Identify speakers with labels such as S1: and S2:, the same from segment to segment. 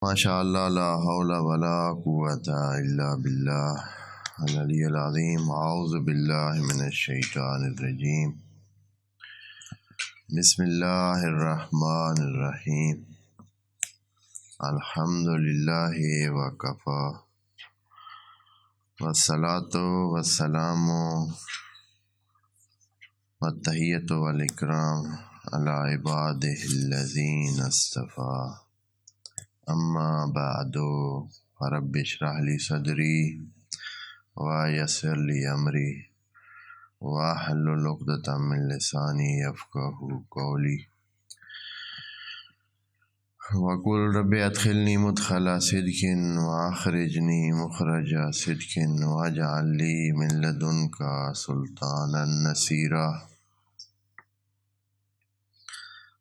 S1: ماشاء اللہ لا حول ولا قوۃ الا باللہ العلی العظیم۔ اعوذ باللہ من الشیطان الرجیم۔ بسم اللہ الرحمن الرحیم۔ الحمد للہ وکفی والصلاۃ والسلام والتحیۃ والاکرام علی عبادہ الذین اصطفیٰ، اما بعد فرب اشرح لی صدری ویسر لی امری واحلل عقدۃ من لسانی یفقہوا قولی وقل رب ادخلنی مدخل صدق واخرجنی مخرج صدق واجعل لی من لدنک سلطانا نصیرا۔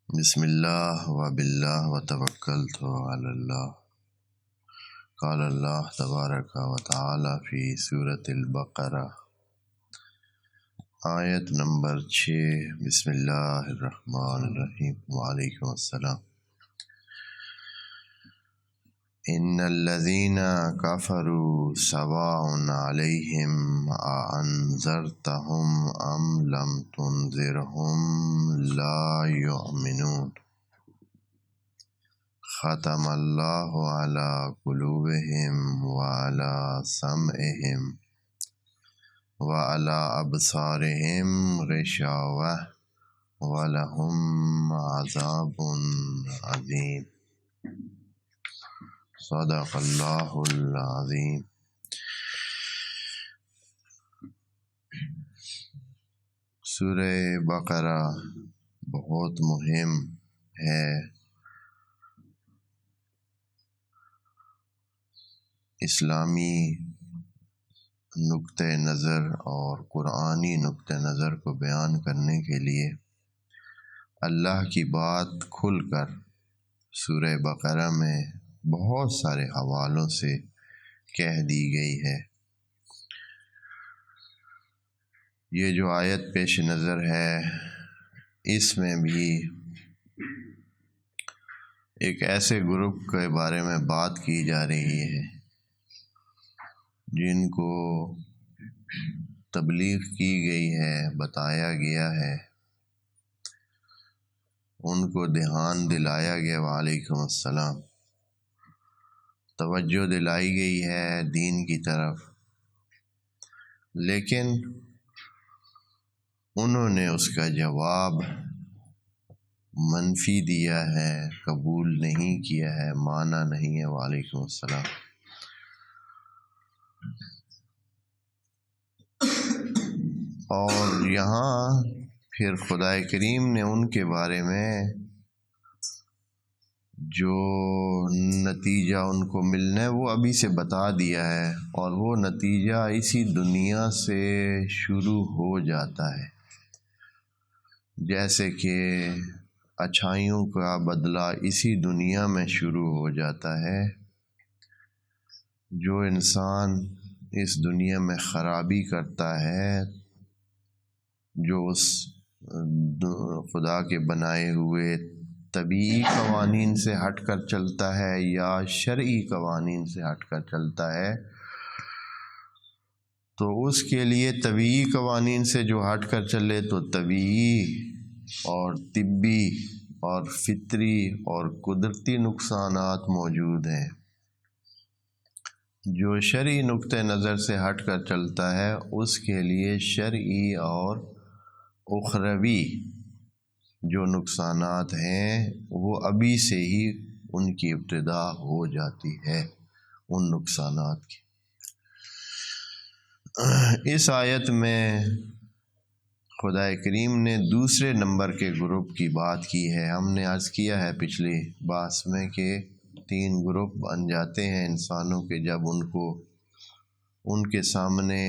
S1: بسم اللہ وباللہ وتوکلت علی اللہ۔ قال اللہ تبارک و تعالی فی سورۃ البقرہ، آیت نمبر 6۔ بسم اللہ الرحمن الرحیم۔ وعلیکم السلام۔ ان الذین کفروا سواء علیہم اانذرتہم ام لم تنذرہم لا یؤمنون۔ ختم اللہ علی قلوبہم وعلی سمعہم وعلی ابصارہم غشاوۃ ولہم عذاب عظیم۔ صدق اللہ العظیم۔ سورہ بقرہ بہت مہم ہے۔ اسلامی نقطہ نظر اور قرآنی نقطہ نظر کو بیان کرنے کے لیے اللہ کی بات کھل کر سورہ بقرہ میں بہت سارے حوالوں سے کہہ دی گئی ہے۔ یہ جو آیت پیش نظر ہے، اس میں بھی ایک ایسے گروپ کے بارے میں بات کی جا رہی ہے جن کو تبلیغ کی گئی ہے، بتایا گیا ہے، ان کو دھیان دلایا گیا، وعلیکم السلام، توجہ دلائی گئی ہے دین کی طرف، لیکن انہوں نے اس کا جواب منفی دیا ہے، قبول نہیں کیا ہے، مانا نہیں ہے، وعلیکم السلام۔ اور یہاں پھر خدا کریم نے ان کے بارے میں جو نتیجہ ان کو ملنا ہے وہ ابھی سے بتا دیا ہے، اور وہ نتیجہ اسی دنیا سے شروع ہو جاتا ہے۔ جیسے کہ اچھائیوں کا بدلہ اسی دنیا میں شروع ہو جاتا ہے۔ جو انسان اس دنیا میں خرابی کرتا ہے، جو اس خدا کے بنائے ہوئے طبیعی قوانین سے ہٹ کر چلتا ہے یا شرعی قوانین سے ہٹ کر چلتا ہے، تو اس کے لیے طبیعی قوانین سے جو ہٹ کر چلے تو طبیعی اور طبی اور فطری اور قدرتی نقصانات موجود ہیں۔ جو شرعی نقطہ نظر سے ہٹ کر چلتا ہے، اس کے لیے شرعی اور اخروی جو نقصانات ہیں وہ ابھی سے ہی ان کی ابتدا ہو جاتی ہے، ان نقصانات کی۔ اس آیت میں خدا کریم نے دوسرے نمبر کے گروپ کی بات کی ہے۔ ہم نے عرض کیا ہے پچھلی بحث میں کہ 3 گروپ بن جاتے ہیں انسانوں کے جب ان کے سامنے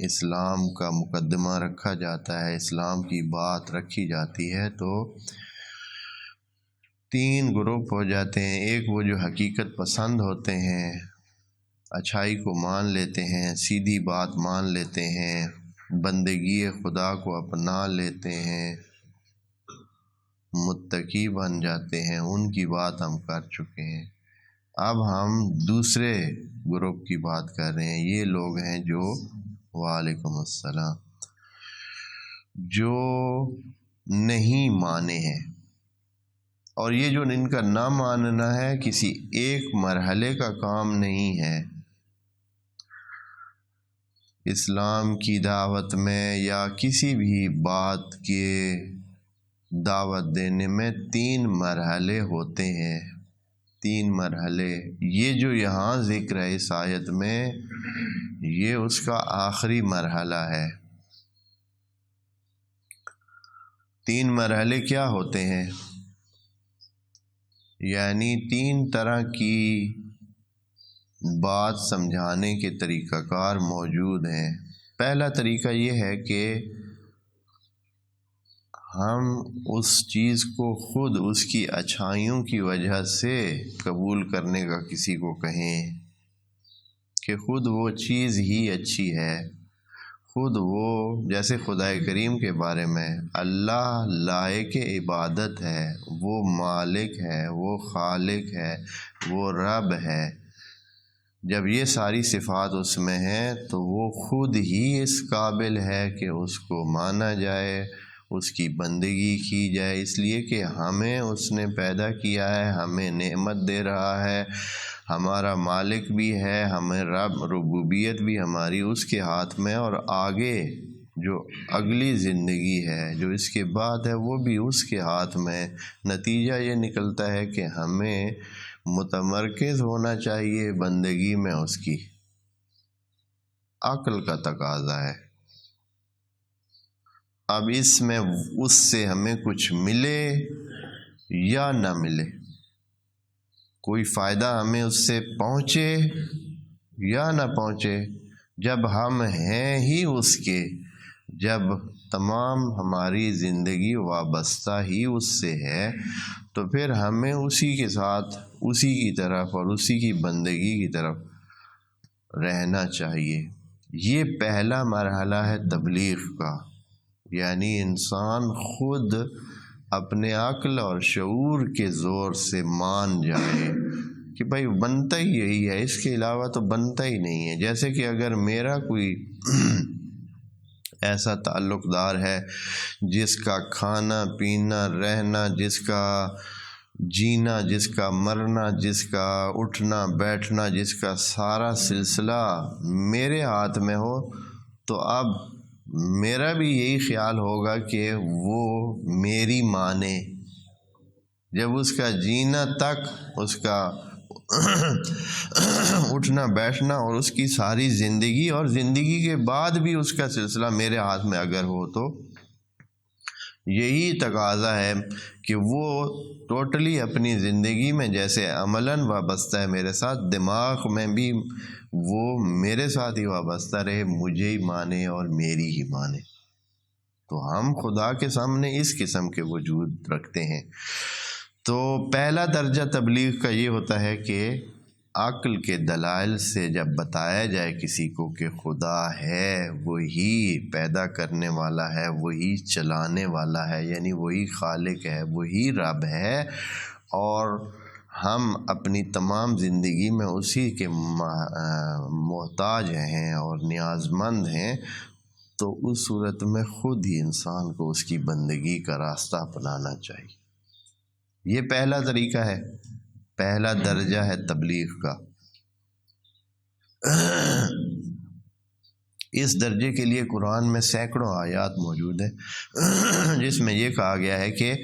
S1: اسلام کا مقدمہ رکھا جاتا ہے، اسلام کی بات رکھی جاتی ہے، تو 3 گروپ ہو جاتے ہیں۔ ایک وہ جو حقیقت پسند ہوتے ہیں، اچھائی کو مان لیتے ہیں، سیدھی بات مان لیتے ہیں، بندگی خدا کو اپنا لیتے ہیں، متقی بن جاتے ہیں، ان کی بات ہم کر چکے ہیں۔ اب ہم دوسرے گروپ کی بات کر رہے ہیں. یہ لوگ ہیں جو وعلیکم السلام جو نہیں مانے ہیں. اور یہ جو ان کا نہ ماننا ہے کسی ایک مرحلے کا کام نہیں ہے. اسلام کی دعوت میں یا کسی بھی بات کے دعوت دینے میں 3 مرحلے ہوتے ہیں. 3 مرحلے. یہ جو یہاں ذکر ہے اس آیت میں یہ اس کا آخری مرحلہ ہے. 3 مرحلے کیا ہوتے ہیں؟ یعنی 3 طرح کی بات سمجھانے کے طریقہ کار موجود ہیں. پہلا طریقہ یہ ہے کہ ہم اس چیز کو خود اس کی اچھائیوں کی وجہ سے قبول کرنے کا کسی کو کہیں کہ خود وہ چیز ہی اچھی ہے. خود وہ جیسے خدا کریم کے بارے میں اللہ لائق عبادت ہے، وہ مالک ہے، وہ خالق ہے، وہ رب ہے. جب یہ ساری صفات اس میں ہیں تو وہ خود ہی اس قابل ہے کہ اس کو مانا جائے، اس کی بندگی کی جائے، اس لیے کہ ہمیں اس نے پیدا کیا ہے، ہمیں نعمت دے رہا ہے، ہمارا مالک بھی ہے، ہمیں ربوبیت بھی ہماری اس کے ہاتھ میں، اور آگے جو اگلی زندگی ہے جو اس کے بعد ہے وہ بھی اس کے ہاتھ میں. نتیجہ یہ نکلتا ہے کہ ہمیں متمرکز ہونا چاہیے بندگی میں. اس کی عقل کا تقاضا ہے. اب اس میں اس سے ہمیں کچھ ملے یا نہ ملے، کوئی فائدہ ہمیں اس سے پہنچے یا نہ پہنچے، جب ہم ہیں ہی اس کے، جب تمام ہماری زندگی وابستہ ہی اس سے ہے تو پھر ہمیں اسی کے ساتھ اسی کی طرف اور اسی کی بندگی کی طرف رہنا چاہیے. یہ پہلا مرحلہ ہے تبلیغ کا. یعنی انسان خود اپنے عقل اور شعور کے زور سے مان جائے کہ بھائی بنتا ہی یہی ہے، اس کے علاوہ تو بنتا ہی نہیں ہے. جیسے کہ اگر میرا کوئی ایسا تعلق دار ہے جس کا کھانا پینا رہنا، جس کا جینا، جس کا مرنا، جس کا اٹھنا بیٹھنا، جس کا سارا سلسلہ میرے ہاتھ میں ہو، تو اب میرا بھی یہی خیال ہوگا کہ وہ میری مانے. جب اس کا جینا تک، اس کا اٹھنا بیٹھنا اور اس کی ساری زندگی اور زندگی کے بعد بھی اس کا سلسلہ میرے ہاتھ میں اگر ہو، تو یہی تقاضا ہے کہ وہ ٹوٹلی اپنی زندگی میں جیسے عملاً وابستہ ہے میرے ساتھ، دماغ میں بھی وہ میرے ساتھ ہی وابستہ رہے، مجھے ہی مانے اور میری ہی مانے. تو ہم خدا کے سامنے اس قسم کے وجود رکھتے ہیں. تو پہلا درجہ تبلیغ کا یہ ہوتا ہے کہ عقل کے دلائل سے جب بتایا جائے کسی کو کہ خدا ہے، وہی پیدا کرنے والا ہے، وہی چلانے والا ہے، یعنی وہی خالق ہے، وہی رب ہے، اور ہم اپنی تمام زندگی میں اسی کے محتاج ہیں اور نیاز مند ہیں، تو اس صورت میں خود ہی انسان کو اس کی بندگی کا راستہ اپنانا چاہیے. یہ پہلا طریقہ ہے، پہلا درجہ ہے تبلیغ کا. اس درجے کے لیے قرآن میں سینکڑوں آیات موجود ہیں جس میں یہ کہا گیا ہے کہ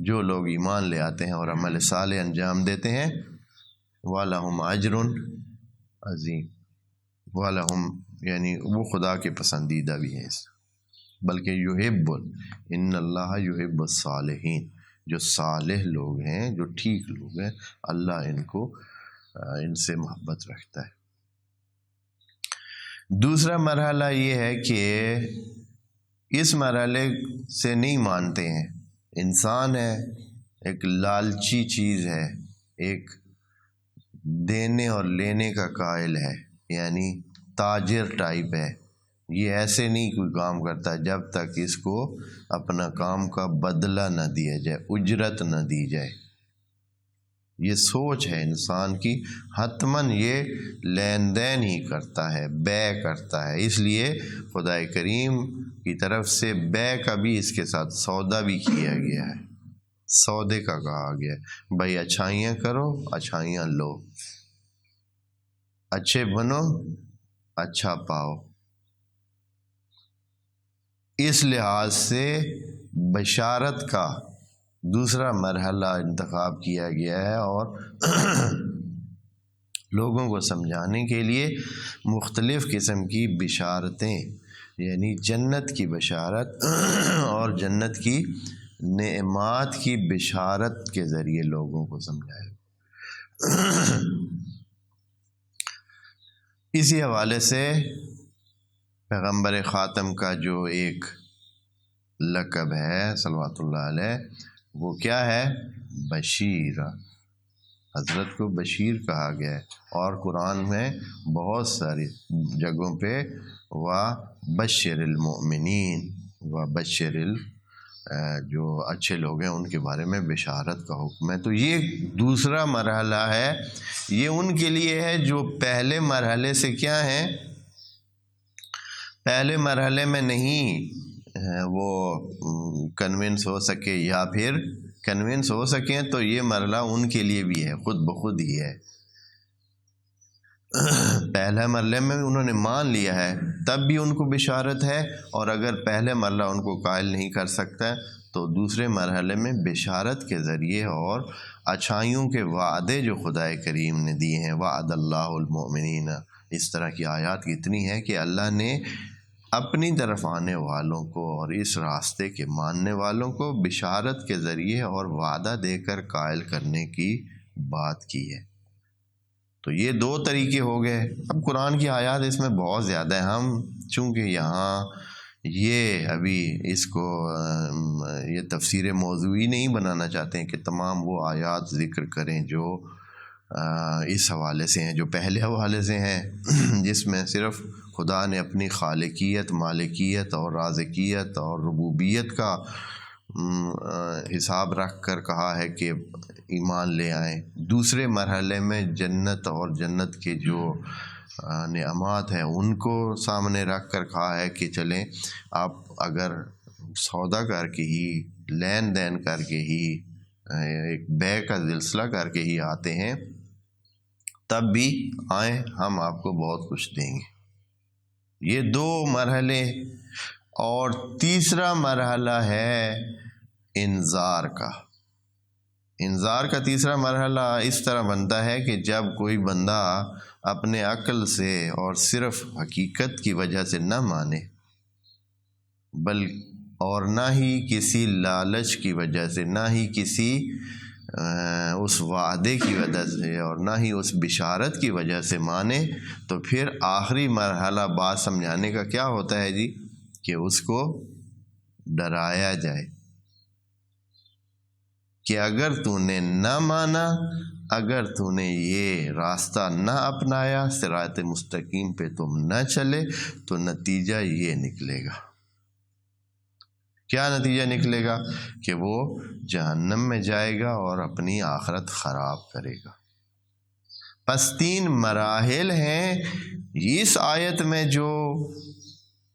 S1: جو لوگ ایمان لے آتے ہیں اور عمل صالح انجام دیتے ہیں وَلَهُمْ أَجْرٌ عظیم، وَلَهُمْ یعنی وہ خدا کے پسندیدہ بھی ہیں، بلکہ ان اللہ یحب الصالحین، جو صالح لوگ ہیں، جو ٹھیک لوگ ہیں، اللہ ان سے محبت رکھتا ہے. دوسرا مرحلہ یہ ہے کہ اس مرحلے سے نہیں مانتے ہیں. انسان ہے، ایک لالچی چیز ہے، ایک دینے اور لینے کا قائل ہے، یعنی تاجر ٹائپ ہے. یہ ایسے نہیں کوئی کام کرتا جب تک اس کو اپنا کام کا بدلہ نہ دیا جائے، اجرت نہ دی جائے. یہ سوچ ہے انسان کی، حتماً یہ لین دین ہی کرتا ہے، بے کرتا ہے۔ اس لیے خدا کریم کی طرف سے بے کا بھی اس کے ساتھ سودا بھی کیا گیا ہے، سودے کا کہا گیا ہے۔ بھائی اچھائیاں کرو، اچھائیاں لو، اچھے بنو، اچھا پاؤ۔ اس لحاظ سے بشارت کا دوسرا مرحلہ انتخاب کیا گیا ہے، اور لوگوں کو سمجھانے کے لیے مختلف قسم کی بشارتیں، یعنی جنت کی بشارت اور جنت کی نعمات کی بشارت کے ذریعے لوگوں کو سمجھائے۔ اسی حوالے سے پیغمبر خاتم کا جو ایک لقب ہے صلوات اللہ علیہ، وہ کیا ہے؟ بشیر۔ حضرت کو بشیر کہا گیا ہے، اور قرآن میں بہت ساری جگہوں پہ وَبَشِّرِ الْمُؤْمِنِينَ، وَبَشِّرِ جو اچھے لوگ ہیں ان کے بارے میں بشارت کا حکم ہے۔ تو یہ دوسرا مرحلہ ہے، یہ ان کے لیے ہے جو پہلے مرحلے سے کیا ہیں، پہلے مرحلے میں نہیں وہ کنونس ہو سکے، یا پھر کنونس ہو سکیں تو یہ مرحلہ ان کے لیے بھی ہے، خود بخود ہی ہے۔ پہلے مرحلے میں انہوں نے مان لیا ہے، تب بھی ان کو بشارت ہے، اور اگر پہلے مرحلہ ان کو قائل نہیں کر سکتا تو دوسرے مرحلے میں بشارت کے ذریعے اور اچھائیوں کے وعدے جو خدا کریم نے دیے ہیں، وعد اللہ المؤمنین، اس طرح کی آیات اتنی ہے کہ اللہ نے اپنی طرف آنے والوں کو اور اس راستے کے ماننے والوں کو بشارت کے ذریعے اور وعدہ دے کر قائل کرنے کی بات کی ہے۔ تو یہ دو طریقے ہو گئے۔ اب قرآن کی آیات اس میں بہت زیادہ ہیں، ہم چونکہ یہاں یہ ابھی اس کو یہ تفسیر موضوعی نہیں بنانا چاہتے ہیں کہ تمام وہ آیات ذکر کریں جو اس حوالے سے ہیں، جو پہلے حوالے سے ہیں، جس میں صرف خدا نے اپنی خالقیت، مالکیت اور رازقیت اور ربوبیت کا حساب رکھ کر کہا ہے کہ ایمان لے آئیں۔ دوسرے مرحلے میں جنت اور جنت کے جو نعمات ہیں ان کو سامنے رکھ کر کہا ہے کہ چلیں آپ اگر سودا کر کے ہی، لین دین کر کے ہی، ایک بے کا سلسلہ کر کے ہی آتے ہیں، تب بھی آئیں، ہم آپ کو بہت کچھ دیں گے۔ یہ دو مرحلے، اور تیسرا مرحلہ ہے انذار کا۔ انذار کا تیسرا مرحلہ اس طرح بنتا ہے کہ جب کوئی بندہ اپنے عقل سے اور صرف حقیقت کی وجہ سے نہ مانے، اور نہ ہی کسی لالچ کی وجہ سے، نہ ہی کسی اس وعدے کی وجہ سے، اور نہ ہی اس بشارت کی وجہ سے مانے، تو پھر آخری مرحلہ بات سمجھانے کا کیا ہوتا ہے جی، کہ اس کو ڈرایا جائے کہ اگر تو نے نہ مانا، اگر تو نے یہ راستہ نہ اپنایا، صراط مستقیم پہ تم نہ چلے، تو نتیجہ یہ نکلے گا۔ کیا نتیجہ نکلے گا؟ کہ وہ جہنم میں جائے گا اور اپنی آخرت خراب کرے گا۔ پس 3 مراحل ہیں اس آیت میں جو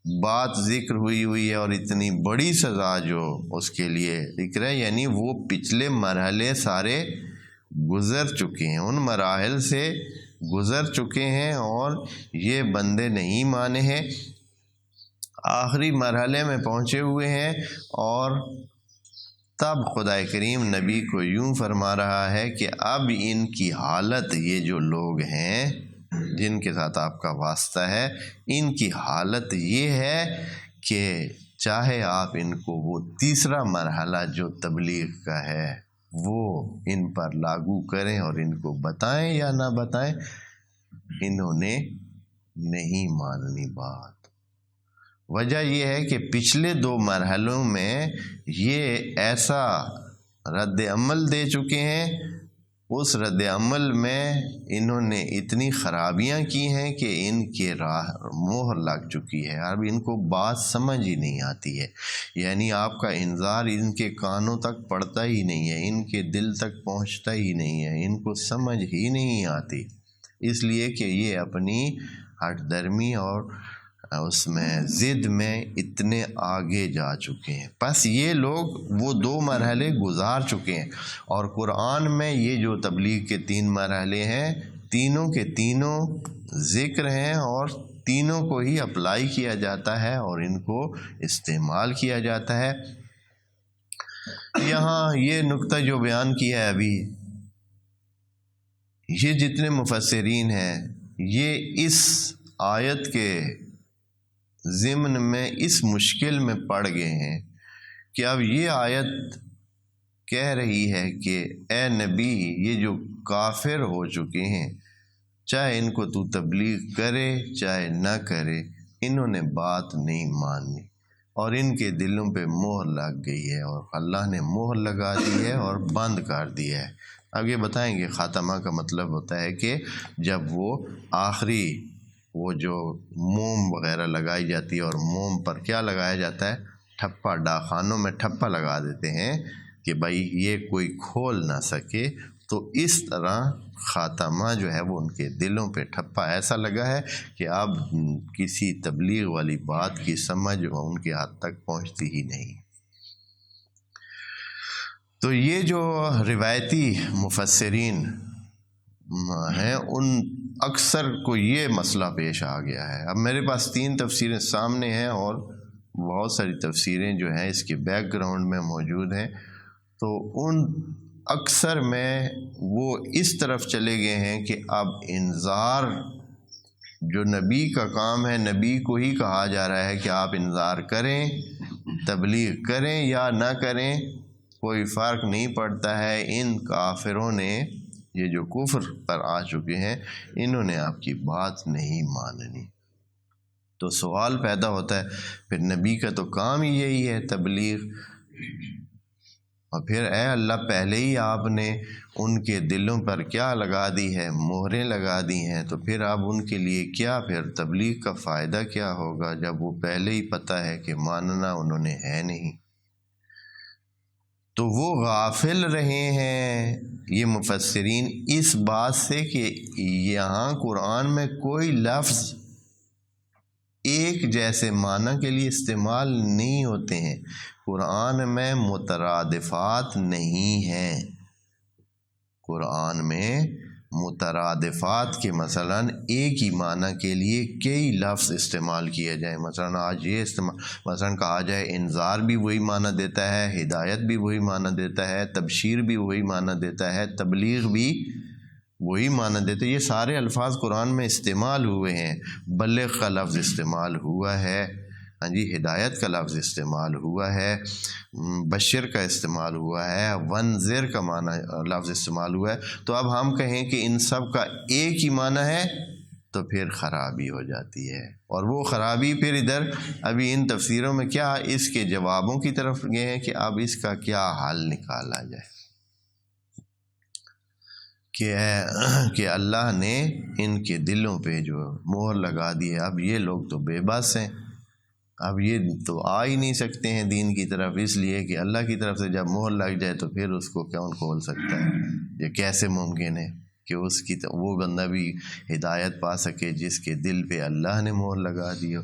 S1: بات ذکر ہوئی ہے، اور اتنی بڑی سزا جو اس کے لیے ذکر ہے، یعنی وہ پچھلے مرحلے سارے گزر چکے ہیں، ان مراحل سے گزر چکے ہیں، اور یہ بندے نہیں مانے ہیں، آخری مرحلے میں پہنچے ہوئے ہیں۔ اور تب خدا کریم نبی کو یوں فرما رہا ہے کہ اب ان کی حالت، یہ جو لوگ ہیں جن کے ساتھ آپ کا واسطہ ہے، ان کی حالت یہ ہے کہ چاہے آپ ان کو وہ تیسرا مرحلہ جو تبلیغ کا ہے وہ ان پر لاگو کریں اور ان کو بتائیں یا نہ بتائیں، انہوں نے نہیں ماننی بات۔ وجہ یہ ہے کہ پچھلے 2 مرحلوں میں یہ ایسا رد عمل دے چکے ہیں اس رد عمل میں انہوں نے اتنی خرابیاں کی ہیں کہ ان کے راہ مہر لگ چکی ہے، اب ان کو بات سمجھ ہی نہیں آتی ہے، یعنی آپ کا انذار ان کے کانوں تک پڑتا ہی نہیں ہے، ان کے دل تک پہنچتا ہی نہیں ہے، ان کو سمجھ ہی نہیں آتی، اس لیے کہ یہ اپنی ہٹ درمی اور اس میں ضد میں اتنے آگے جا چکے ہیں۔ پس یہ لوگ وہ 2 مرحلے گزار چکے ہیں، اور قرآن میں یہ جو تبلیغ کے 3 مرحلے ہیں، تینوں کے تینوں ذکر ہیں اور تینوں کو ہی اپلائی کیا جاتا ہے اور ان کو استعمال کیا جاتا ہے۔ یہاں یہ نقطہ جو بیان کیا ہے ابھی، یہ جتنے مفسرین ہیں یہ اس آیت کے ضمن میں اس مشکل میں پڑ گئے ہیں کہ اب یہ آیت کہہ رہی ہے کہ اے نبی، یہ جو کافر ہو چکے ہیں، چاہے ان کو تو تبلیغ کرے چاہے نہ کرے، انہوں نے بات نہیں مانی اور ان کے دلوں پہ مہر لگ گئی ہے، اور اللہ نے مہر لگا دی ہے اور بند کر دیا ہے۔ اب یہ بتائیں گے خاتمہ کا مطلب ہوتا ہے کہ جب وہ آخری وہ جو موم وغیرہ لگائی جاتی ہے، اور موم پر کیا لگایا جاتا ہے؟ ٹھپا، ڈاکخانوں میں ٹھپا لگا دیتے ہیں کہ بھائی یہ کوئی کھول نہ سکے، تو اس طرح خاتمہ جو ہے وہ ان کے دلوں پہ ٹھپا ایسا لگا ہے کہ اب کسی تبلیغ والی بات کی سمجھ ان کے حد تک پہنچتی ہی نہیں۔ تو یہ جو روایتی مفسرین ہیں ان اکثر کو یہ مسئلہ پیش آ گیا ہے۔ اب میرے پاس 3 تفسیریں سامنے ہیں اور بہت ساری تفسیریں جو ہیں اس کے بیک گراؤنڈ میں موجود ہیں، تو ان اکثر میں وہ اس طرف چلے گئے ہیں کہ اب انذار جو نبی کا کام ہے، نبی کو ہی کہا جا رہا ہے کہ آپ انذار کریں، تبلیغ کریں یا نہ کریں، کوئی فرق نہیں پڑتا ہے۔ ان کافروں نے، یہ جو کفر پر آ چکے ہیں، انہوں نے آپ کی بات نہیں ماننی۔ تو سوال پیدا ہوتا ہے پھر نبی کا تو کام ہی یہی ہے، تبلیغ، اور پھر اے اللہ پہلے ہی آپ نے ان کے دلوں پر کیا لگا دی ہے؟ مہریں لگا دی ہیں، تو پھر اب ان کے لیے کیا پھر تبلیغ کا فائدہ کیا ہوگا جب وہ پہلے ہی پتہ ہے کہ ماننا انہوں نے ہے نہیں۔ تو وہ غافل رہے ہیں یہ مفسرین اس بات سے کہ یہاں قرآن میں کوئی لفظ ایک جیسے معنی کے لیے استعمال نہیں ہوتے ہیں، قرآن میں مترادفات نہیں ہیں، قرآن میں مترادفات کے مثلا ایک ہی معنی کے لیے کئی لفظ استعمال کیے جائیں، مثلا آج یہ مثلا کہا جائے انذار بھی وہی معنی دیتا ہے، ہدایت بھی وہی معنی دیتا ہے، تبشیر بھی وہی معنی دیتا ہے، تبلیغ بھی وہی معنی دیتے، یہ سارے الفاظ قرآن میں استعمال ہوئے ہیں۔ بلغ کا لفظ استعمال ہوا ہے، ہاں جی، ہدایت کا لفظ استعمال ہوا ہے، بشر کا استعمال ہوا ہے، ونذر کا معنی لفظ استعمال ہوا ہے۔ تو اب ہم کہیں کہ ان سب کا ایک ہی معنی ہے تو پھر خرابی ہو جاتی ہے، اور وہ خرابی پھر ادھر ابھی ان تفسیروں میں کیا اس کے جوابوں کی طرف گئے ہیں کہ اب اس کا کیا حل نکالا جائے، کہ اللہ نے ان کے دلوں پہ جو مہر لگا دی ہے، اب یہ لوگ تو بے بس ہیں، اب یہ تو آ ہی نہیں سکتے ہیں دین کی طرف، اس لیے کہ اللہ کی طرف سے جب مہر لگ جائے تو پھر اس کو کون کھول سکتا ہے؟ یہ کیسے ممکن ہے کہ اس کی وہ بندہ بھی ہدایت پا سکے جس کے دل پہ اللہ نے مہر لگا دی ہو؟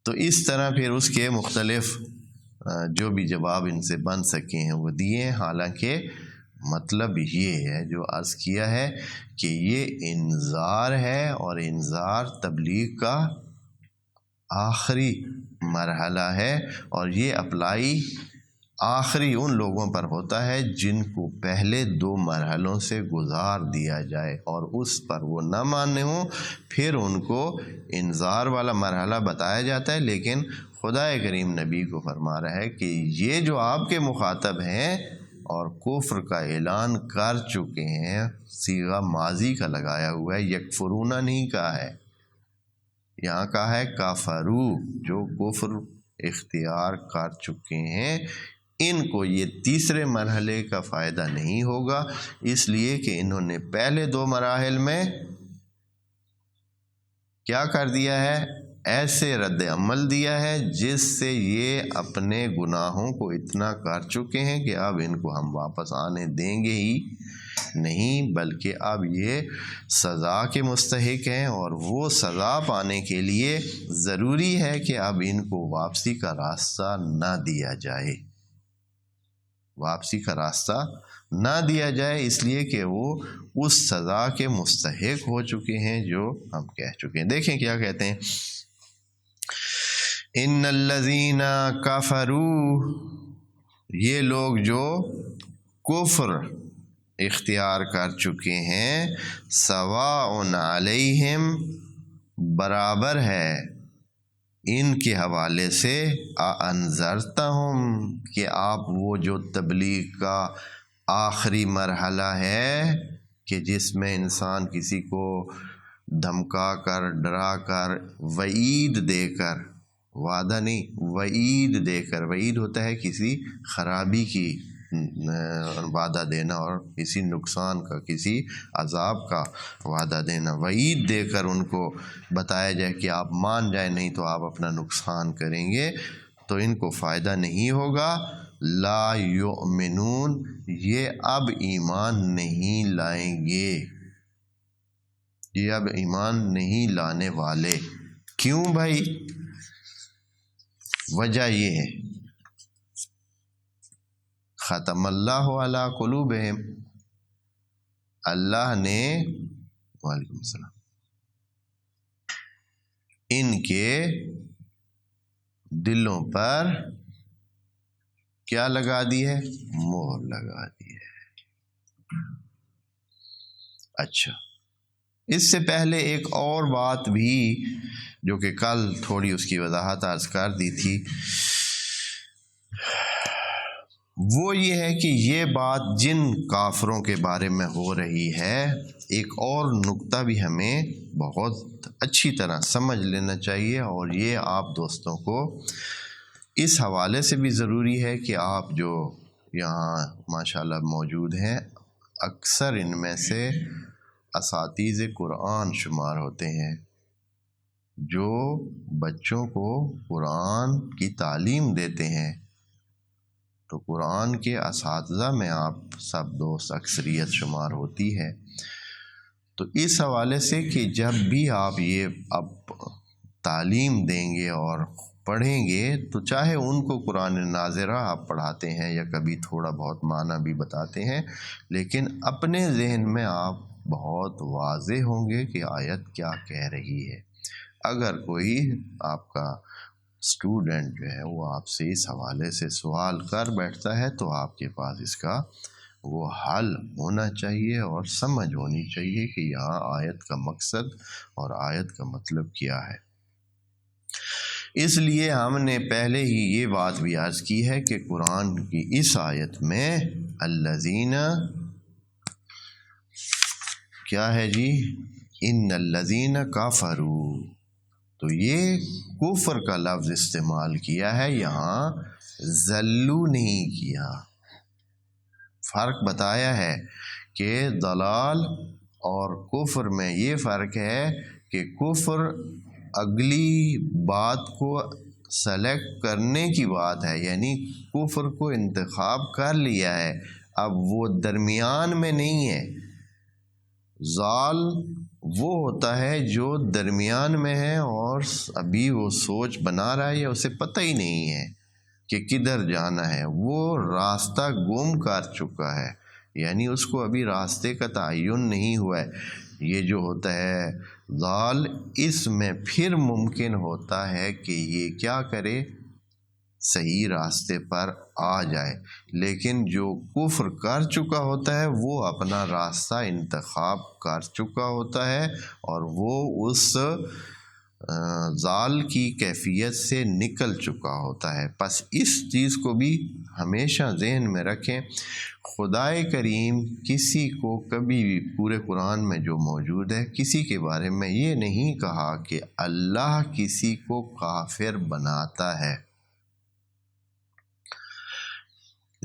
S1: تو اس طرح پھر اس کے مختلف جو بھی جواب ان سے بن سکے ہیں وہ دیے ہیں، حالانکہ مطلب یہ ہے جو عرض کیا ہے کہ یہ انذار ہے، اور انذار تبلیغ کا آخری مرحلہ ہے، اور یہ اپلائی آخری ان لوگوں پر ہوتا ہے جن کو پہلے 2 مرحلوں سے گزار دیا جائے اور اس پر وہ نہ ماننے ہوں، پھر ان کو انذار والا مرحلہ بتایا جاتا ہے، لیکن خدا کریم نبی کو فرما رہا ہے کہ یہ جو آپ کے مخاطب ہیں اور کفر کا اعلان کر چکے ہیں، صیغہ ماضی کا لگایا ہوا ہے، یکفرون نہیں کہا ہے، یہاں کہا ہے کافرو، جو کفر اختیار کر چکے ہیں، ان کو یہ تیسرے مرحلے کا فائدہ نہیں ہوگا، اس لیے کہ انہوں نے پہلے 2 مراحل میں کیا کر دیا ہے، ایسے رد عمل دیا ہے جس سے یہ اپنے گناہوں کو اتنا کر چکے ہیں کہ اب ان کو ہم واپس آنے دیں گے ہی نہیں، بلکہ اب یہ سزا کے مستحق ہیں، اور وہ سزا پانے کے لیے ضروری ہے کہ اب ان کو واپسی کا راستہ نہ دیا جائے، واپسی کا راستہ نہ دیا جائے، اس لیے کہ وہ اس سزا کے مستحق ہو چکے ہیں جو ہم کہہ چکے ہیں۔ دیکھیں کیا کہتے ہیں، ان الذین کفروا، یہ لوگ جو کفر اختیار کر چکے ہیں، سواء علیہم، برابر ہے ان کے حوالے سے، انذرتہم، کہ آپ وہ جو تبلیغ کا آخری مرحلہ ہے کہ جس میں انسان کسی کو دھمکا کر، ڈرا کر، وعید دے کر، وعدہ نہیں، وعید دے کر، وعید ہوتا ہے کسی خرابی کی وعدہ دینا اور کسی نقصان کا، کسی عذاب کا وعدہ دینا، وعید دے کر ان کو بتایا جائے کہ آپ مان جائیں، نہیں تو آپ اپنا نقصان کریں گے، تو ان کو فائدہ نہیں ہوگا۔ لا یؤمنون، یہ اب ایمان نہیں لائیں گے، یہ اب ایمان نہیں لانے والے۔ کیوں بھائی؟ وجہ یہ ہے، ختم اللہ علی قلوبہم، اللہ نے، وعلیکم السلام، ان کے دلوں پر کیا لگا دی ہے؟ مہر لگا دی ہے۔ اچھا، اس سے پہلے ایک اور بات بھی جو کہ کل تھوڑی اس کی وضاحت عرض کر دی تھی، وہ یہ ہے کہ یہ بات جن کافروں کے بارے میں ہو رہی ہے، ایک اور نقطہ بھی ہمیں بہت اچھی طرح سمجھ لینا چاہیے، اور یہ آپ دوستوں کو اس حوالے سے بھی ضروری ہے کہ آپ جو یہاں ماشاءاللہ موجود ہیں، اکثر ان میں سے اساتذ قرآن شمار ہوتے ہیں، جو بچوں کو قرآن کی تعلیم دیتے ہیں، تو قرآن کے اساتذہ میں آپ سب دوست اکثریت شمار ہوتی ہے۔ تو اس حوالے سے کہ جب بھی آپ یہ اب تعلیم دیں گے اور پڑھیں گے، تو چاہے ان کو قرآن ناظرہ آپ پڑھاتے ہیں یا کبھی تھوڑا بہت معنی بھی بتاتے ہیں، لیکن اپنے ذہن میں آپ بہت واضح ہوں گے کہ آیت کیا کہہ رہی ہے۔ اگر کوئی آپ کا اسٹوڈنٹ جو ہے وہ آپ سے اس حوالے سے سوال کر بیٹھتا ہے، تو آپ کے پاس اس کا وہ حل ہونا چاہیے اور سمجھ ہونی چاہیے کہ یہاں آیت کا مقصد اور آیت کا مطلب کیا ہے۔ اس لیے ہم نے پہلے ہی یہ بات بھی عرض کی ہے کہ قرآن کی اس آیت میں الذین، کیا ہے جی؟ ان الذین کفروا، تو یہ کفر کا لفظ استعمال کیا ہے، یہاں ذلو نہیں کیا۔ فرق بتایا ہے کہ ضلال اور کفر میں یہ فرق ہے کہ کفر اگلی بات کو سلیکٹ کرنے کی بات ہے، یعنی کفر کو انتخاب کر لیا ہے، اب وہ درمیان میں نہیں ہے۔ ضال وہ ہوتا ہے جو درمیان میں ہے اور ابھی وہ سوچ بنا رہا ہے یا اسے پتہ ہی نہیں ہے کہ کدھر جانا ہے، وہ راستہ گم کر چکا ہے، یعنی اس کو ابھی راستے کا تعین نہیں ہوا ہے۔ یہ جو ہوتا ہے ضال، اس میں پھر ممکن ہوتا ہے کہ یہ کیا کرے، صحیح راستے پر آ جائے، لیکن جو کفر کر چکا ہوتا ہے وہ اپنا راستہ انتخاب کر چکا ہوتا ہے اور وہ اس ضال کی کیفیت سے نکل چکا ہوتا ہے۔ پس اس چیز کو بھی ہمیشہ ذہن میں رکھیں، خدائے کریم کسی کو کبھی بھی پورے قرآن میں جو موجود ہے، کسی کے بارے میں یہ نہیں کہا کہ اللہ کسی کو کافر بناتا ہے۔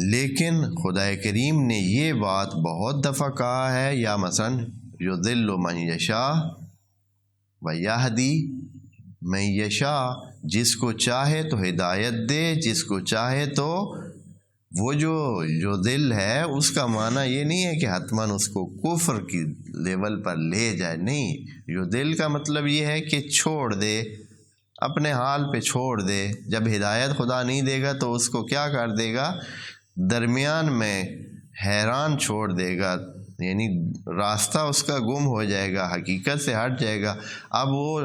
S1: لیکن خدا کریم نے یہ بات بہت دفعہ کہا ہے، یا مثلا یضل من یشاء و یہدی من یشاء، جس کو چاہے تو ہدایت دے، جس کو چاہے تو وہ جو دل ہے اس کا معنی یہ نہیں ہے کہ حتماً اس کو کفر کی لیول پر لے جائے، نہیں، جو دل کا مطلب یہ ہے کہ چھوڑ دے، اپنے حال پہ چھوڑ دے۔ جب ہدایت خدا نہیں دے گا تو اس کو کیا کر دے گا، درمیان میں حیران چھوڑ دے گا، یعنی راستہ اس کا گم ہو جائے گا، حقیقت سے ہٹ جائے گا۔ اب وہ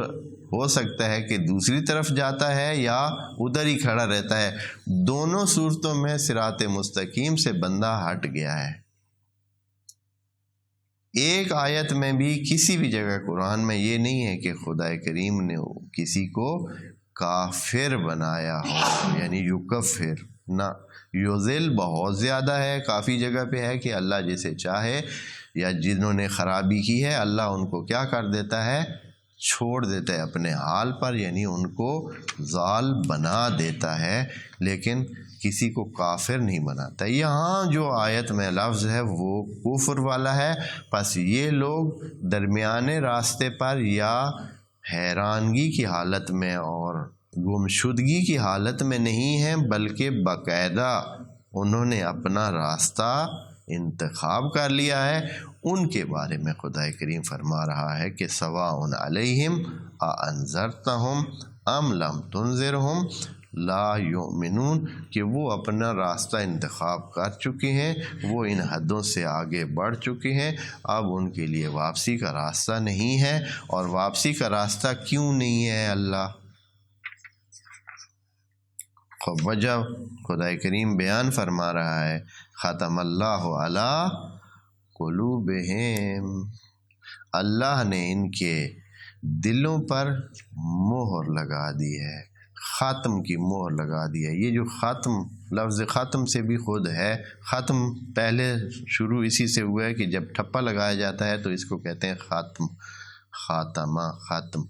S1: ہو سکتا ہے کہ دوسری طرف جاتا ہے یا ادھر ہی کھڑا رہتا ہے، دونوں صورتوں میں صراط مستقیم سے بندہ ہٹ گیا ہے۔ ایک آیت میں بھی کسی بھی جگہ قرآن میں یہ نہیں ہے کہ خدا کریم نے کسی کو کافر بنایا ہو، یعنی یکفر، نہ، یذل بہت زیادہ ہے، کافی جگہ پہ ہے کہ اللہ جسے چاہے یا جنہوں نے خرابی کی ہے اللہ ان کو کیا کر دیتا ہے، چھوڑ دیتا ہے اپنے حال پر، یعنی ان کو ضال بنا دیتا ہے، لیکن کسی کو کافر نہیں بناتا۔ یہاں جو آیت میں لفظ ہے وہ کفر والا ہے، پس یہ لوگ درمیانے راستے پر یا حیرانگی کی حالت میں اور گمشدگی کی حالت میں نہیں ہیں، بلکہ باقاعدہ انہوں نے اپنا راستہ انتخاب کر لیا ہے۔ ان کے بارے میں خدا کریم فرما رہا ہے کہ سواء علیہم اانذرتہم ام لم تنذرہم لا یؤمنون، کہ وہ اپنا راستہ انتخاب کر چکے ہیں، وہ ان حدوں سے آگے بڑھ چکے ہیں، اب ان کے لیے واپسی کا راستہ نہیں ہے۔ اور واپسی کا راستہ کیوں نہیں ہے اللہ؟ وجہ خدا کریم بیان فرما رہا ہے، ختم اللہ علی قلوبہم، اللہ نے ان کے دلوں پر مہر لگا دی ہے، ختم کی مہر لگا دی ہے۔ یہ جو ختم، لفظ ختم سے بھی خود ہے، ختم پہلے شروع اسی سے ہوا ہے کہ جب ٹھپا لگایا جاتا ہے تو اس کو کہتے ہیں ختم، خاتمہ، ختم۔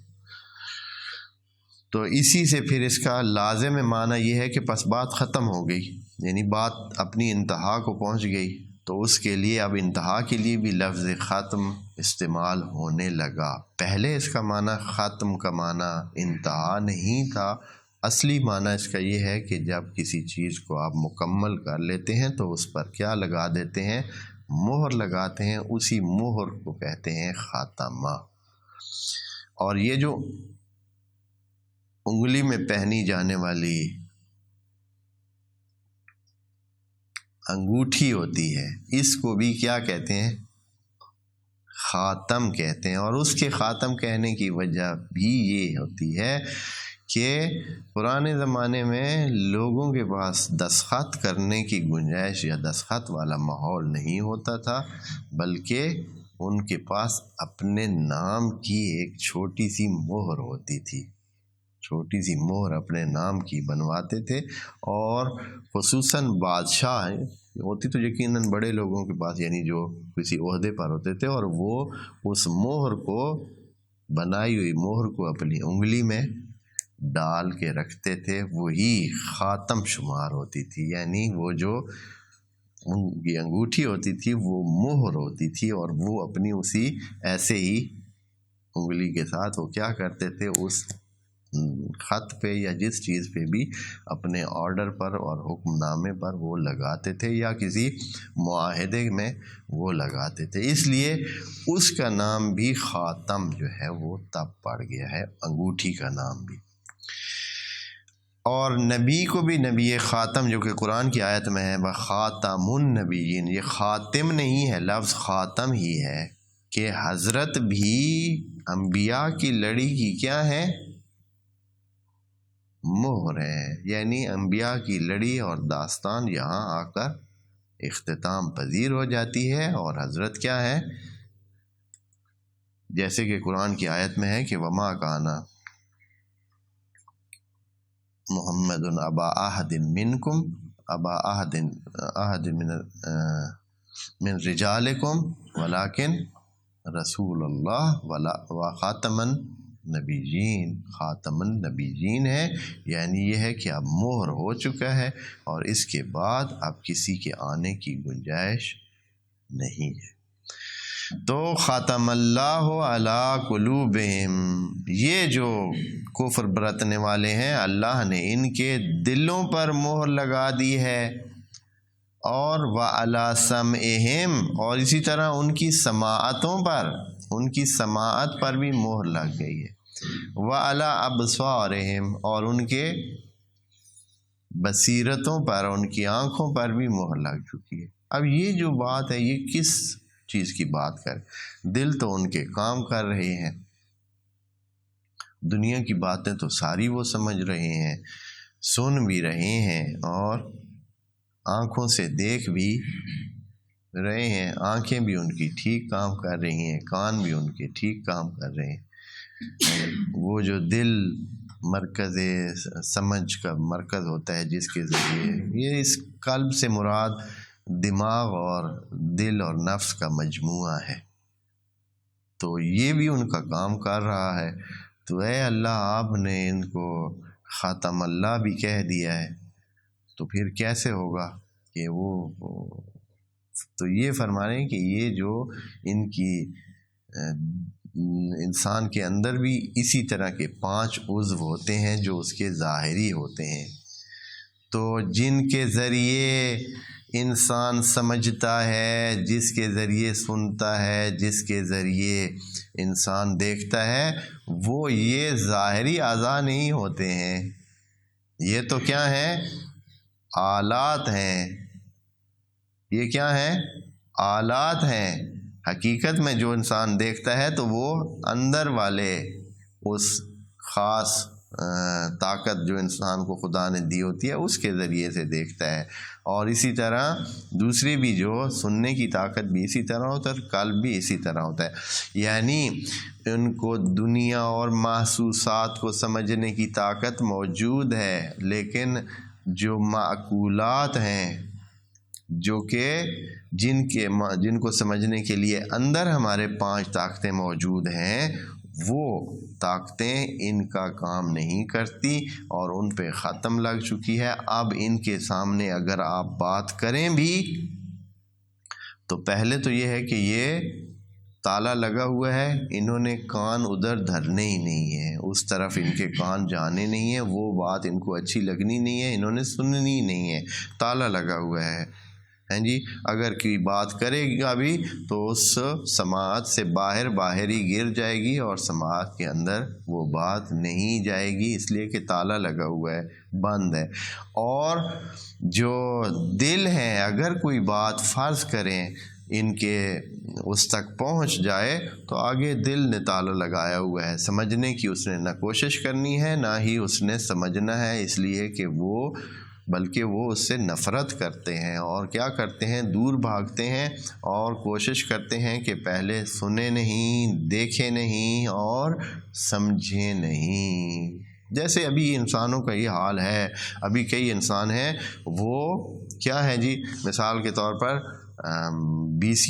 S1: تو اسی سے پھر اس کا لازم معنی یہ ہے کہ پس بات ختم ہو گئی، یعنی بات اپنی انتہا کو پہنچ گئی، تو اس کے لیے اب انتہا کے لیے بھی لفظ ختم استعمال ہونے لگا۔ پہلے اس کا معنی، ختم کا معنی انتہا نہیں تھا، اصلی معنی اس کا یہ ہے کہ جب کسی چیز کو آپ مکمل کر لیتے ہیں تو اس پر کیا لگا دیتے ہیں، مہر لگاتے ہیں، اسی مہر کو کہتے ہیں خاتمہ۔ اور یہ جو انگلی میں پہنی جانے والی انگوٹھی ہوتی ہے، اس کو بھی کیا کہتے ہیں، خاتم کہتے ہیں۔ اور اس کے خاتم کہنے کی وجہ بھی یہ ہوتی ہے کہ پرانے زمانے میں لوگوں کے پاس دستخط کرنے کی گنجائش یا دستخط والا ماحول نہیں ہوتا تھا، بلکہ ان کے پاس اپنے نام کی ایک چھوٹی سی مہر ہوتی تھی، چھوٹی سی مہر اپنے نام کی بنواتے تھے، اور خصوصاً بادشاہ ہوتی تو یقیناً بڑے لوگوں کے پاس، یعنی جو کسی عہدے پر ہوتے تھے، اور وہ اس مہر کو، بنائی ہوئی مہر کو اپنی انگلی میں ڈال کے رکھتے تھے، وہی خاتم شمار ہوتی تھی، یعنی وہ جو ان کی انگوٹھی ہوتی تھی وہ مہر ہوتی تھی، اور وہ اپنی اسی ایسے ہی انگلی کے ساتھ وہ کیا کرتے تھے، اس خط پہ یا جس چیز پہ بھی اپنے آرڈر پر اور حکم نامے پر وہ لگاتے تھے، یا کسی معاہدے میں وہ لگاتے تھے، اس لیے اس کا نام بھی خاتم جو ہے وہ تب پڑ گیا ہے، انگوٹھی کا نام بھی۔ اور نبی کو بھی نبی خاتم، جو کہ قرآن کی آیت میں ہے خاتم النبیین، یہ خاتم نہیں ہے، لفظ خاتم ہی ہے، کہ حضرت بھی انبیاء کی لڑی کی کیا ہے، مہر ہے، یعنی انبیاء کی لڑی اور داستان یہاں آ کر اختتام پذیر ہو جاتی ہے، اور حضرت کیا ہے، جیسے کہ قرآن کی آیت میں ہے کہ وما کانا محمد ابا احد منکم، ابا احد من رجالکم ولکن رسول اللہ و خاتم نبیین، خاتم النبیین ہے، یعنی یہ ہے کہ اب مہر ہو چکا ہے اور اس کے بعد اب کسی کے آنے کی گنجائش نہیں ہے۔ تو ختم اللہ علی قلوبہم، یہ جو کفر برتنے والے ہیں اللہ نے ان کے دلوں پر مہر لگا دی ہے، اور وعلی سمعہم، اور اسی طرح ان کی سماعتوں پر، ان کی سماعت پر بھی مہر لگ گئی ہے، وعلی ابصارہم، اور ان کے بصیرتوں پر، ان کی آنکھوں پر بھی مہر لگ چکی ہے۔ اب یہ جو بات ہے یہ کس چیز کی بات کر، دل تو ان کے کام کر رہے ہیں، دنیا کی باتیں تو ساری وہ سمجھ رہے ہیں، سن بھی رہے ہیں، اور آنکھوں سے دیکھ بھی رہے ہیں، آنکھیں بھی ان کی ٹھیک کام کر رہی ہیں، کان بھی ان کے ٹھیک کام کر رہے ہیں۔ وہ جو دل مرکز سمجھ کا مرکز ہوتا ہے جس کے ذریعے، یہ اس قلب سے مراد دماغ اور دل اور نفس کا مجموعہ ہے، تو یہ بھی ان کا کام کر رہا ہے۔ تو اے اللہ، آپ نے ان کو ختم اللہ بھی کہہ دیا ہے، تو پھر کیسے ہوگا کہ وہ، تو یہ فرما رہے ہیں کہ یہ جو ان کی انسان کے اندر بھی اسی طرح کے 5 عضو ہوتے ہیں جو اس کے ظاہری ہوتے ہیں، تو جن کے ذریعے انسان سمجھتا ہے، جس کے ذریعے سنتا ہے، جس کے ذریعے انسان دیکھتا ہے، وہ یہ ظاہری اعضاء نہیں ہوتے ہیں، یہ تو کیا ہیں؟ آلات ہیں۔ یہ کیا ہیں؟ آلات ہیں۔ حقیقت میں جو انسان دیکھتا ہے تو وہ اندر والے اس خاص طاقت جو انسان کو خدا نے دی ہوتی ہے اس کے ذریعے سے دیکھتا ہے، اور اسی طرح دوسری بھی جو سننے کی طاقت بھی اسی طرح ہوتا ہے، قلب بھی اسی طرح ہوتا ہے، یعنی ان کو دنیا اور محسوسات کو سمجھنے کی طاقت موجود ہے، لیکن جو معقولات ہیں، جو کہ جن کو سمجھنے کے لیے اندر ہمارے 5 طاقتیں موجود ہیں، وہ طاقتیں ان کا کام نہیں کرتی اور ان پہ ختم لگ چکی ہے۔ اب ان کے سامنے اگر آپ بات کریں بھی تو پہلے تو یہ ہے کہ یہ تالا لگا ہوا ہے، انہوں نے کان ادھر دھرنے ہی نہیں ہے، اس طرف ان کے کان جانے نہیں ہیں، وہ بات ان کو اچھی لگنی نہیں ہے، انہوں نے سننی نہیں ہے، تالا لگا ہوا ہے۔ ہیں جی، اگر کوئی بات کرے گا بھی تو اس سماعت سے باہر ہی گر جائے گی اور سماعت کے اندر وہ بات نہیں جائے گی، اس لیے کہ تالا لگا ہوا ہے، بند ہے۔ اور جو دل ہیں، اگر کوئی بات فرض کریں ان کے اس تک پہنچ جائے تو آگے دل نے تالا لگایا ہوا ہے، سمجھنے کی اس نے نہ کوشش کرنی ہے نہ ہی اس نے سمجھنا ہے، اس لیے کہ بلکہ وہ اس سے نفرت کرتے ہیں اور کیا کرتے ہیں؟ دور بھاگتے ہیں اور کوشش کرتے ہیں کہ پہلے سنے نہیں، دیکھے نہیں اور سمجھے نہیں۔ جیسے ابھی انسانوں کا یہ حال ہے، ابھی کئی انسان ہیں وہ کیا ہے جی، مثال کے طور پر 20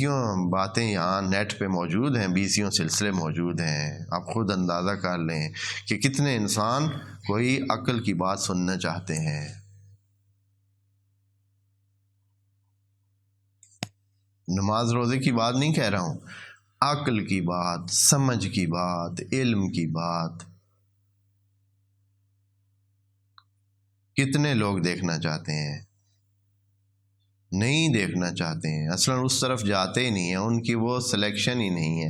S1: باتیں یہاں نیٹ پہ موجود ہیں، 20 سلسلے موجود ہیں، آپ خود اندازہ کر لیں کہ کتنے انسان کوئی عقل کی بات سننا چاہتے ہیں۔ نماز روزے کی بات نہیں کہہ رہا ہوں، عقل کی بات، سمجھ کی بات، علم کی بات، کتنے لوگ دیکھنا چاہتے ہیں؟ نہیں دیکھنا چاہتے ہیں، اصلاً اس طرف جاتے ہی نہیں ہیں، ان کی وہ سلیکشن ہی نہیں ہے۔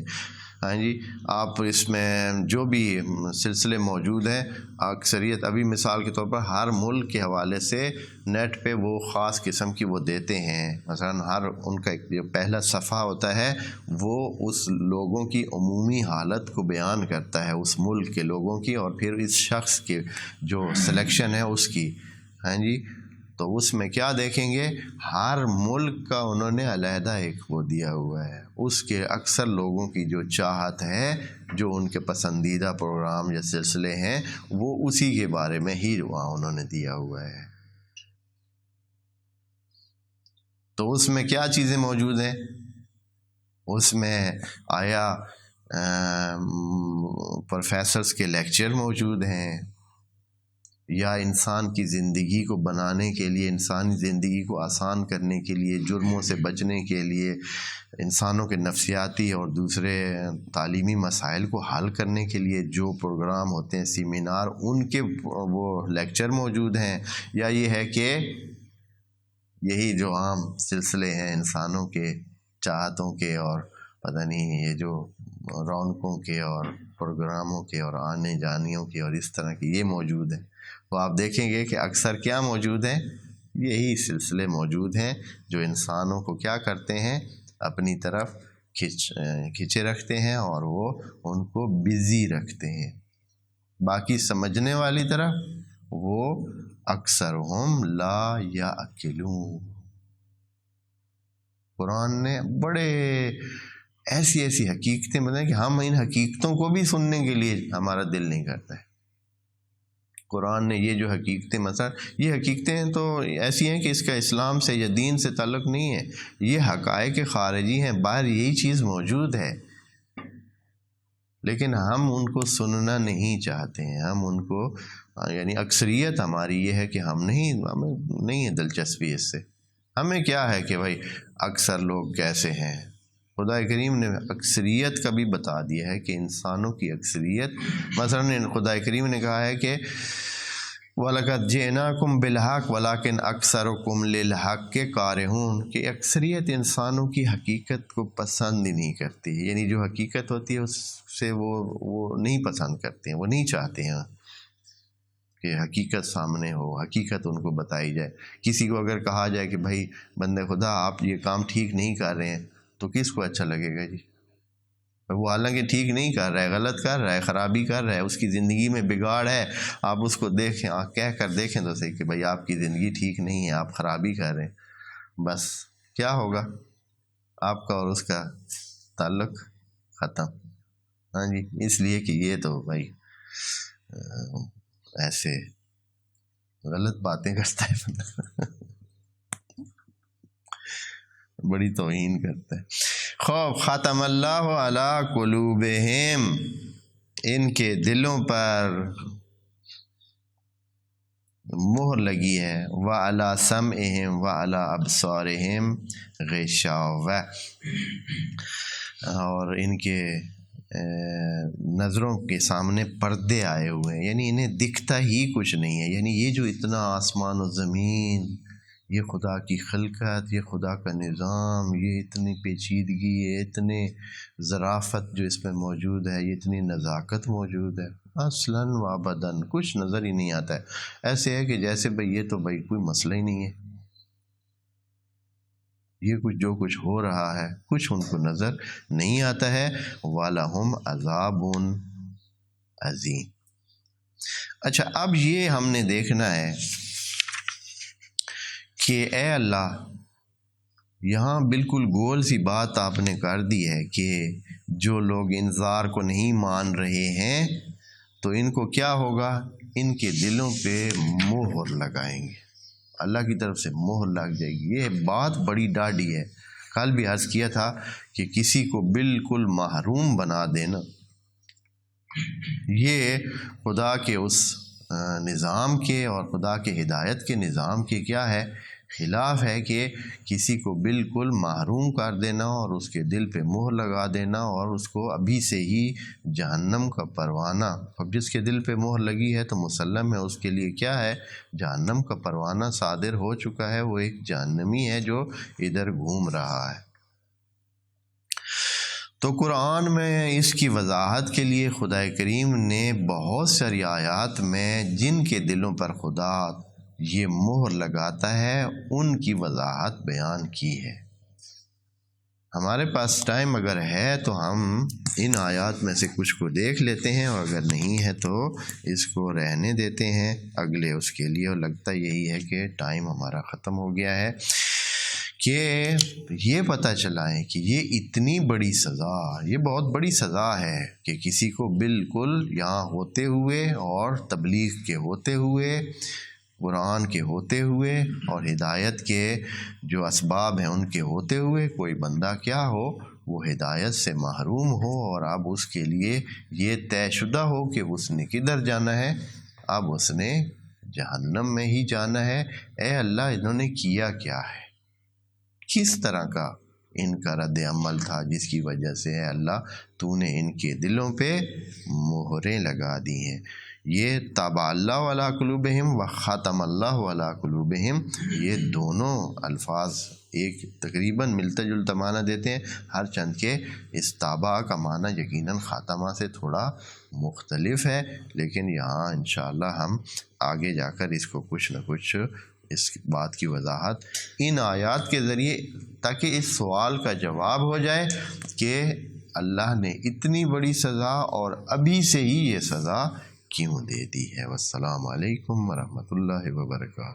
S1: ہاں جی، آپ اس میں جو بھی سلسلے موجود ہیں، اکثریت ابھی مثال کے طور پر ہر ملک کے حوالے سے نیٹ پہ وہ خاص قسم کی وہ دیتے ہیں، مثلاً ان کا ایک جو پہلا صفحہ ہوتا ہے وہ اس لوگوں کی عمومی حالت کو بیان کرتا ہے، اس ملک کے لوگوں کی، اور پھر اس شخص کے جو سلیکشن ہے اس کی۔ ہاں جی، تو اس میں کیا دیکھیں گے؟ ہر ملک کا انہوں نے علیحدہ ایک وہ دیا ہوا ہے، اس کے اکثر لوگوں کی جو چاہت ہے، جو ان کے پسندیدہ پروگرام یا سلسلے ہیں، وہ اسی کے بارے میں ہی وہاں انہوں نے دیا ہوا ہے۔ تو اس میں کیا چیزیں موجود ہیں؟ اس میں آیا پروفیسرز کے لیکچر موجود ہیں، یا انسان کی زندگی کو بنانے کے لیے، انسانی زندگی کو آسان کرنے کے لیے، جرموں سے بچنے کے لیے، انسانوں کے نفسیاتی اور دوسرے تعلیمی مسائل کو حل کرنے کے لیے جو پروگرام ہوتے ہیں، سیمینار، ان کے وہ لیکچر موجود ہیں، یا یہ ہے کہ یہی جو عام سلسلے ہیں انسانوں کے چاہتوں کے اور پتہ نہیں یہ جو رونقوں کے اور پروگراموں کے اور آنے جانیوں کے اور اس طرح کے یہ موجود ہیں. تو آپ دیکھیں گے کہ اکثر کیا موجود ہیں، یہی سلسلے موجود ہیں جو انسانوں کو کیا کرتے ہیں، اپنی طرف کھینچے رکھتے ہیں اور وہ ان کو بزی رکھتے ہیں. باقی سمجھنے والی طرف وہ اکثر ہم لا یعقلون. قرآن نے بڑے ایسی حقیقتیں بتائیں کہ ہم ان حقیقتوں کو بھی سننے کے لیے ہمارا دل نہیں کرتا ہے. قرآن نے یہ جو حقیقتیں مثلا یہ حقیقتیں تو ایسی ہیں کہ اس کا اسلام سے یا دین سے تعلق نہیں ہے، یہ حقائق خارجی ہیں، باہر یہی چیز موجود ہے، لیکن ہم ان کو سننا نہیں چاہتے ہیں. ہم ان کو یعنی اکثریت ہماری یہ ہے کہ ہمیں نہیں ہے دلچسپی اس سے. ہمیں کیا ہے کہ بھائی اکثر لوگ کیسے ہیں. خدا کریم نے اکثریت کا بھی بتا دیا ہے کہ انسانوں کی اکثریت، مثلا خدا کریم نے کہا ہے کہ وَلَقَدْ جِئْنَاكُمْ بِالْحَقِّ وَلَكِنْ أَكْثَرُكُمْ لِلْحَقِّ كَارِهُونَ، کہ اکثریت انسانوں کی حقیقت کو پسند ہی نہیں کرتی، یعنی جو حقیقت ہوتی ہے اس سے وہ نہیں پسند کرتے ہیں، وہ نہیں چاہتے ہیں کہ حقیقت سامنے ہو، حقیقت ان کو بتائی جائے. کسی کو اگر کہا جائے کہ بھائی بندے خدا آپ یہ کام ٹھیک نہیں کر رہے ہیں، تو کس کو اچھا لگے گا جی؟ وہ حالانکہ ٹھیک نہیں کر رہا ہے، غلط کر رہا ہے، خرابی کر رہا ہے، اس کی زندگی میں بگاڑ ہے. آپ اس کو دیکھیں، کہہ کر دیکھیں تو صحیح کہ بھائی آپ کی زندگی ٹھیک نہیں ہے، آپ خرابی کر رہے ہیں. بس کیا ہوگا؟ آپ کا اور اس کا تعلق ختم. ہاں جی، اس لیے کہ یہ تو بھائی ایسے غلط باتیں کرتا ہے، بڑی توہین کرتا ہے. خوب ختم اللہ علی قلوبہم، ان کے دلوں پر مہر لگی ہے، وعلی سمعہم وعلی ابصارہم غشاوہ، اور ان کے نظروں کے سامنے پردے آئے ہوئے ہیں، یعنی انہیں دکھتا ہی کچھ نہیں ہے. یعنی یہ جو اتنا آسمان و زمین، یہ خدا کی خلقت، یہ خدا کا نظام، یہ اتنی پیچیدگی، یہ اتنے ظرافت جو اس میں موجود ہے، یہ اتنی نزاکت موجود ہے، اصلاً و ابداً کچھ نظر ہی نہیں آتا ہے. ایسے ہے کہ جیسے بھائی یہ تو بھائی کوئی مسئلہ ہی نہیں ہے، یہ کچھ جو کچھ ہو رہا ہے کچھ ان کو نظر نہیں آتا ہے. وَلَهُمْ عَذَابٌ عَظِيمٌ. اچھا، اب یہ ہم نے دیکھنا ہے کہ اے اللہ، یہاں بالکل گول سی بات آپ نے کر دی ہے کہ جو لوگ انذار کو نہیں مان رہے ہیں تو ان کو کیا ہوگا، ان کے دلوں پہ مہر لگائیں گے، اللہ کی طرف سے مہر لگ جائے گی. یہ بات بڑی ڈاڈی ہے. کل بھی عرض کیا تھا کہ کسی کو بالکل محروم بنا دینا یہ خدا کے اس نظام کے اور خدا کے ہدایت کے نظام کے کیا ہے، خلاف ہے. کہ کسی کو بالکل محروم کر دینا اور اس کے دل پہ مہر لگا دینا اور اس کو ابھی سے ہی جہنم کا پروانہ، اب جس کے دل پہ مہر لگی ہے تو مسلم ہے اس کے لیے کیا ہے، جہنم کا پروانہ صادر ہو چکا ہے، وہ ایک جہنمی ہے جو ادھر گھوم رہا ہے. تو قرآن میں اس کی وضاحت کے لیے خدا کریم نے بہت ساری آیات میں جن کے دلوں پر خدا یہ مہر لگاتا ہے ان کی وضاحت بیان کی ہے. ہمارے پاس ٹائم اگر ہے تو ہم ان آیات میں سے کچھ کو دیکھ لیتے ہیں، اور اگر نہیں ہے تو اس کو رہنے دیتے ہیں اگلے اس کے لیے. اور لگتا یہی ہے کہ ٹائم ہمارا ختم ہو گیا ہے، کہ یہ پتہ چلا ہے کہ یہ اتنی بڑی سزا، یہ بہت بڑی سزا ہے کہ کسی کو بالکل یہاں ہوتے ہوئے اور تبلیغ کے ہوتے ہوئے، قرآن کے ہوتے ہوئے اور ہدایت کے جو اسباب ہیں ان کے ہوتے ہوئے کوئی بندہ کیا ہو، وہ ہدایت سے محروم ہو اور اب اس کے لیے یہ طے شدہ ہو کہ اس نے کدھر جانا ہے، اب اس نے جہنم میں ہی جانا ہے۔ اے اللہ انہوں نے کیا کیا ہے، کس طرح کا ان کا رد عمل تھا جس کی وجہ سے اے اللہ تو نے ان کے دلوں پہ مہریں لگا دی ہیں۔ یہ طبع اللہ علی قلوبہم و ختم اللہ علی قلوبہم، یہ دونوں الفاظ ایک تقریباً ملتا جلتا معنی دیتے ہیں، ہر چند کے استابع کا معنی یقیناً خاتمہ سے تھوڑا مختلف ہے، لیکن یہاں انشاءاللہ ہم آگے جا کر اس کو کچھ نہ کچھ اس بات کی وضاحت ان آیات کے ذریعے، تاکہ اس سوال کا جواب ہو جائے کہ اللہ نے اتنی بڑی سزا اور ابھی سے ہی یہ سزا کیوں دے دی ہے۔ والسلام علیکم ورحمۃ اللہ وبرکاتہ۔